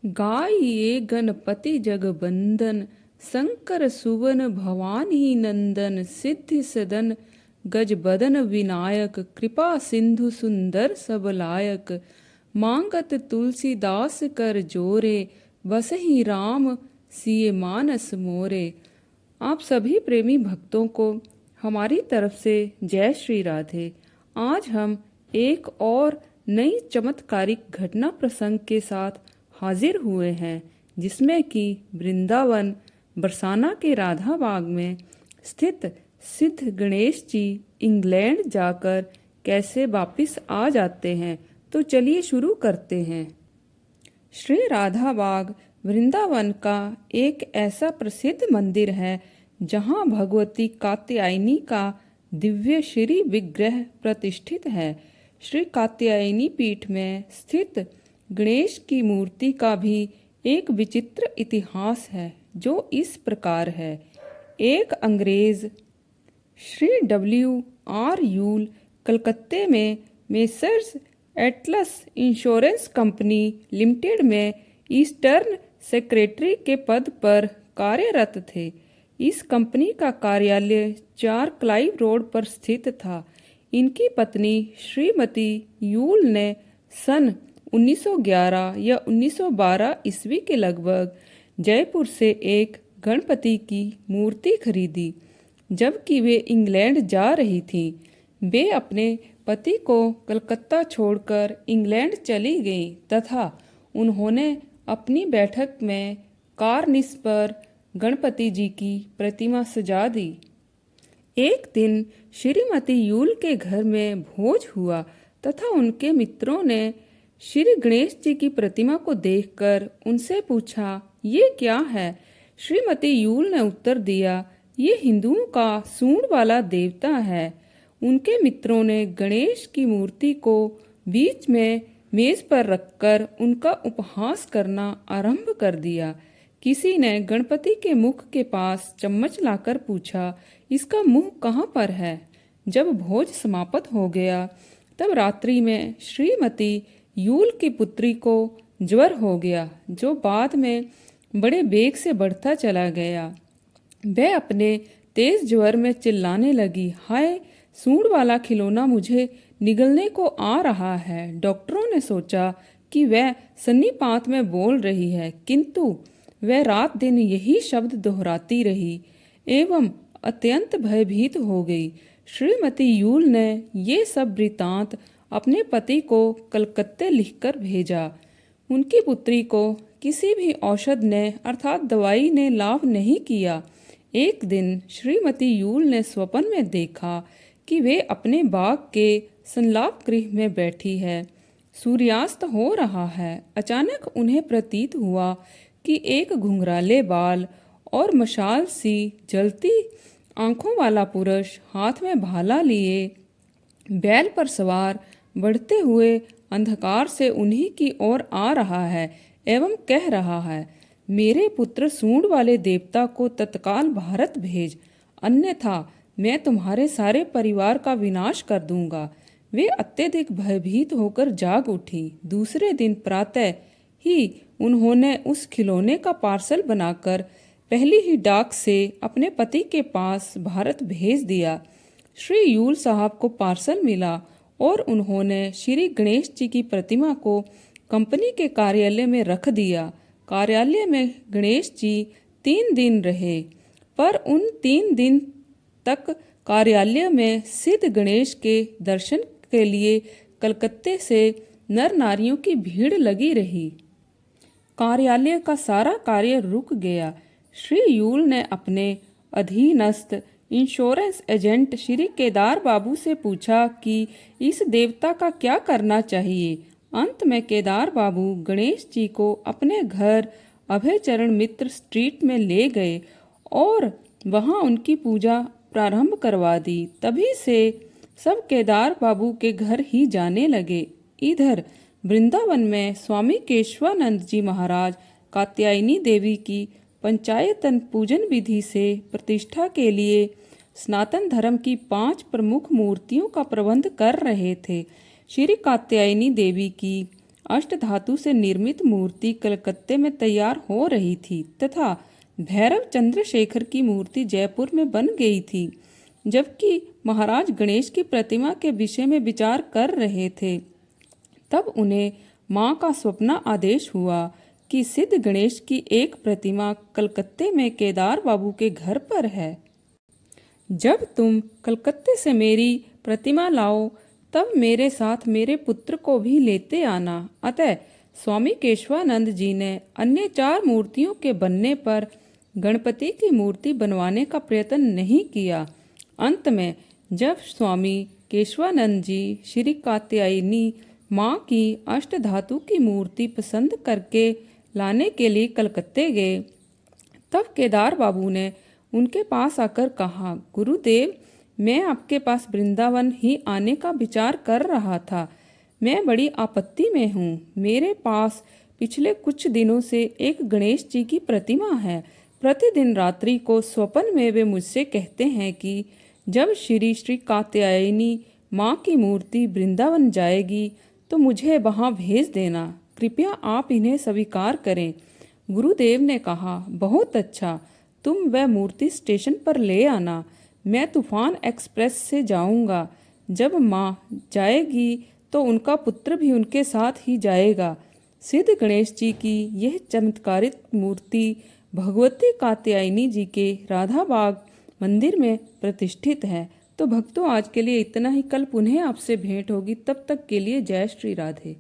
गाइए गणपति जगबंदन, शंकर सुवन भवानी नंदन, सिद्धि सदन गजबदन विनायक, कृपा सिंधु सुंदर सबलायक। मांगत तुलसीदास कर जोरे, बसहि राम सिय मानस मोरे। आप सभी प्रेमी भक्तों को हमारी तरफ से जय श्री राधे। आज हम एक और नई चमत्कारिक घटना प्रसंग के साथ हाजिर हुए हैं, जिसमें कि वृंदावन बरसाना के राधा बाग में स्थित सिद्ध गणेश जी इंग्लैंड जाकर कैसे वापिस आ जाते हैं। तो चलिए शुरू करते हैं। श्री राधा बाग वृंदावन का एक ऐसा प्रसिद्ध मंदिर है जहाँ भगवती कात्यायनी का दिव्य श्री विग्रह प्रतिष्ठित है। श्री कात्यायनी पीठ में स्थित गणेश की मूर्ति का भी एक विचित्र इतिहास है, जो इस प्रकार है। एक अंग्रेज श्री W.R. यूल कलकत्ते में messrs Atlas insurance company limited में ईस्टर्न सेक्रेटरी के पद पर कार्यरत थे। इस कंपनी का कार्यालय 4 क्लाइव रोड पर स्थित था। इनकी पत्नी श्रीमती यूल ने सन 1911 या 1912 ईस्वी के लगभग जयपुर से एक गणपति की मूर्ति खरीदी। जबकि वे इंग्लैंड जा रही थी, वे अपने पति को कलकत्ता छोड़कर इंग्लैंड चली गईं तथा उन्होंने अपनी बैठक में कार्निस पर गणपति जी की प्रतिमा सजा दी। एक दिन श्रीमती यूल के घर में भोज हुआ तथा उनके मित्रों ने श्री गणेश जी की प्रतिमा को देखकर उनसे पूछा, ये क्या है? श्रीमती यूल ने उत्तर दिया, ये हिंदुओं का सूंड वाला देवता है। उनके मित्रों ने गणेश की मूर्ति को बीच में मेज पर रखकर उनका उपहास करना आरंभ कर दिया। किसी ने गणपति के मुख के पास चम्मच लाकर पूछा, इसका मुंह कहाँ पर है? जब भोज समाप्त हो गया तब रात्रि में श्रीमती यूल की पुत्री को ज्वर हो गया, जो बाद में बड़े बेग से बढ़ता चला गया। वह अपने तेज ज्वर में चिल्लाने लगी, हाय, सूंड वाला खिलौना मुझे निगलने को आ रहा है। डॉक्टरों ने सोचा कि वह सन्नीपात में बोल रही है, किंतु वह रात दिन यही शब्द दोहराती रही एवं अत्यंत भयभीत हो गई। श्रीमती यूल ने ये सब वृतांत अपने पति को कलकत्ते लिखकर भेजा। उनकी पुत्री को किसी भी औषध ने अर्थात दवाई ने लाभ नहीं किया। एक दिन श्रीमती यूल ने स्वप्न में देखा कि वे अपने बाग के संलाप गृह में बैठी है। सूर्यास्त हो रहा है। अचानक उन्हें प्रतीत हुआ कि एक घुंघराले बाल और मशाल सी जलती आंखों वाला पुरुष हाथ में भाला लिए बैल पर सवार बढ़ते हुए अंधकार से उन्हीं की ओर आ रहा है एवं कह रहा है, मेरे पुत्र सूंड वाले देवता को तत्काल भारत भेज, अन्यथा मैं तुम्हारे सारे परिवार का विनाश कर दूंगा। वे अत्यधिक भयभीत होकर जाग उठी। दूसरे दिन प्रातः ही उन्होंने उस खिलौने का पार्सल बनाकर पहली ही डाक से अपने पति के पास भारत भेज दिया। श्री यूल साहब को पार्सल मिला और उन्होंने श्री गणेश जी की प्रतिमा को कंपनी के कार्यालय में रख दिया। कार्यालय में गणेश जी 3 दिन रहे, पर उन 3 दिन तक कार्यालय में सिद्ध गणेश के दर्शन के लिए कलकत्ते से नर नारियों की भीड़ लगी रही। कार्यालय का सारा कार्य रुक गया। श्री यूल ने अपने अधीनस्थ इंश्योरेंस एजेंट श्री केदार बाबू से पूछा कि इस देवता का क्या करना चाहिए। अंत में केदार बाबू गणेश जी को अपने घर अभयचरण मित्र स्ट्रीट में ले गए और वहां उनकी पूजा प्रारंभ करवा दी। तभी से सब केदार बाबू के घर ही जाने लगे। इधर वृंदावन में स्वामी केशवानंद जी महाराज कात्यायनी देवी की पंचायतन पूजन विधि से प्रतिष्ठा के लिए सनातन धर्म की 5 प्रमुख मूर्तियों का प्रबंध कर रहे थे। श्री कात्यायनी देवी की अष्ट धातु से निर्मित मूर्ति कलकत्ते में तैयार हो रही थी तथा भैरव चंद्रशेखर की मूर्ति जयपुर में बन गई थी। जबकि महाराज गणेश की प्रतिमा के विषय में विचार कर रहे थे, तब उन्हें माँ का स्वप्न आदेश हुआ कि सिद्ध गणेश की एक प्रतिमा कलकत्ते में केदार बाबू के घर पर है। जब तुम कलकत्ते से मेरी प्रतिमा लाओ तब मेरे साथ मेरे पुत्र को भी लेते आना। अतः स्वामी केशवानंद जी ने अन्य 4 मूर्तियों के बनने पर गणपति की मूर्ति बनवाने का प्रयत्न नहीं किया। अंत में जब स्वामी केशवानंद जी श्री कात्यायनी माँ की अष्टधातु की मूर्ति पसंद करके लाने के लिए कलकत्ते गए, तब केदार बाबू ने उनके पास आकर कहा, गुरुदेव, मैं आपके पास वृंदावन ही आने का विचार कर रहा था। मैं बड़ी आपत्ति में हूँ। मेरे पास पिछले कुछ दिनों से एक गणेश जी की प्रतिमा है। प्रतिदिन रात्रि को स्वप्न में वे मुझसे कहते हैं कि जब श्री कात्यायनी माँ की मूर्ति वृंदावन जाएगी तो मुझे वहाँ भेज देना। कृपया आप इन्हें स्वीकार करें। गुरुदेव ने कहा, बहुत अच्छा, तुम वह मूर्ति स्टेशन पर ले आना। मैं तूफान एक्सप्रेस से जाऊंगा। जब माँ जाएगी तो उनका पुत्र भी उनके साथ ही जाएगा। सिद्ध गणेश जी की यह चमत्कारित मूर्ति भगवती कात्यायनी जी के राधाबाग मंदिर में प्रतिष्ठित है। तो भक्तों, आज के लिए इतना ही। कल पुनः आपसे भेंट होगी। तब तक के लिए जय श्री राधे।